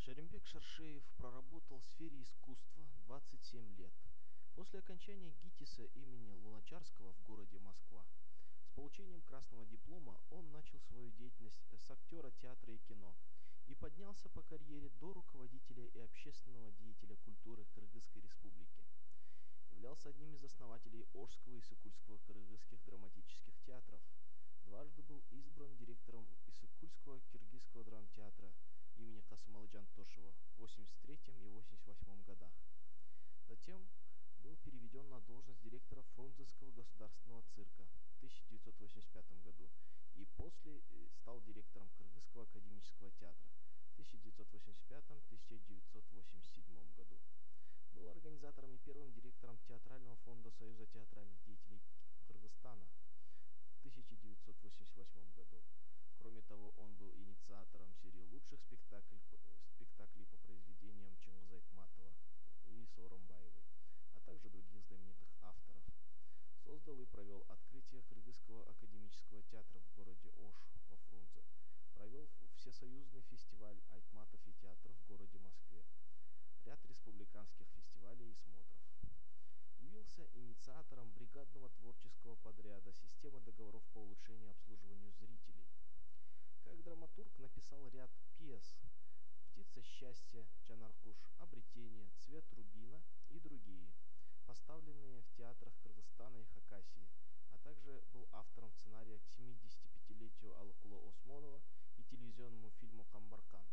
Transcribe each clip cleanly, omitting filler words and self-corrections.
Шерембек Шаршеев проработал в сфере искусства 27 лет. После окончания ГИТИСа имени Луначарского в городе Москва с получением красного диплома он начал свою деятельность с актера театра и кино и поднялся по карьере до руководителя и общественного деятеля культуры Кыргызской Республики. Являлся одним из основателей Ошского и Сыкульского кыргызских драматических театров. Дважды был избран директором Иссык-Кульского киргизского драмтеатра имени Касымалы Жантошева в 1983 и 1988 годах. Затем был переведен на должность директора Фрунзенского государственного цирка в 1985 году и после стал директором Кыргызского академического театра в 1985-1987 году. Был организатором и первым директором театрального фонда Союза театральных деятелей Кыргызстана в 1988 году. Кроме того, он был инициатором серии лучших спектаклей по произведениям Чингиза Айтматова и Сооронбаевой, а также других знаменитых авторов. Создал и провел открытие Кыргызского академического театра в городе Ош во Фрунзе. Провел всесоюзный фестиваль Айтматов и театр в городе Москве. Ряд республиканских фестивалей и смотров. Явился инициатором бригадного творческого подряда «Система договоров по улучшению обслуживанию зрителей». Как драматург написал ряд пьес «Птица счастья», «Джанаркуш», «Обретение», «Цвет рубина» и другие, поставленные в театрах Кыргызстана и Хакасии, а также был автором сценария к 75-летию Алыкула Осмонова и телевизионному фильму «Камбаркан».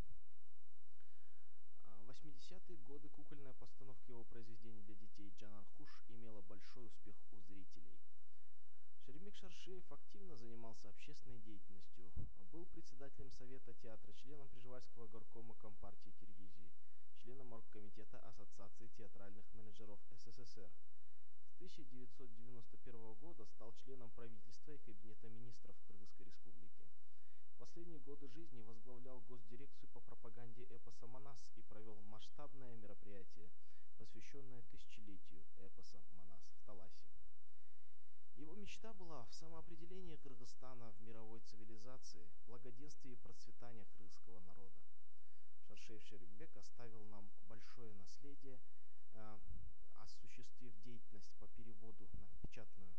В 80-е годы кукольная постановка его произведений для детей «Джанаркуш» имела большой успех у зрителей. Шерембек Шаршеев активно занимался общественной деятельностью, был председателем Совета театра, членом Прижевальского горкома Компартии Киргизии, членом оргкомитета Ассоциации театральных менеджеров СССР. С 1991 года стал членом правительства и Кабинета министров Кыргызской Республики. В последние годы жизни возглавлял Госдирекцию по пропаганде эпоса «Манас» и провел масштабное мероприятие, посвященное тысячелетию эпоса «Манас» в Таласе. Его мечта была в самоопределении Кыргызстана в мировой цивилизации, благоденствии и процветании кыргызского народа. Шаршеев Шерембек оставил нам большое наследие, осуществив деятельность по переводу на печатный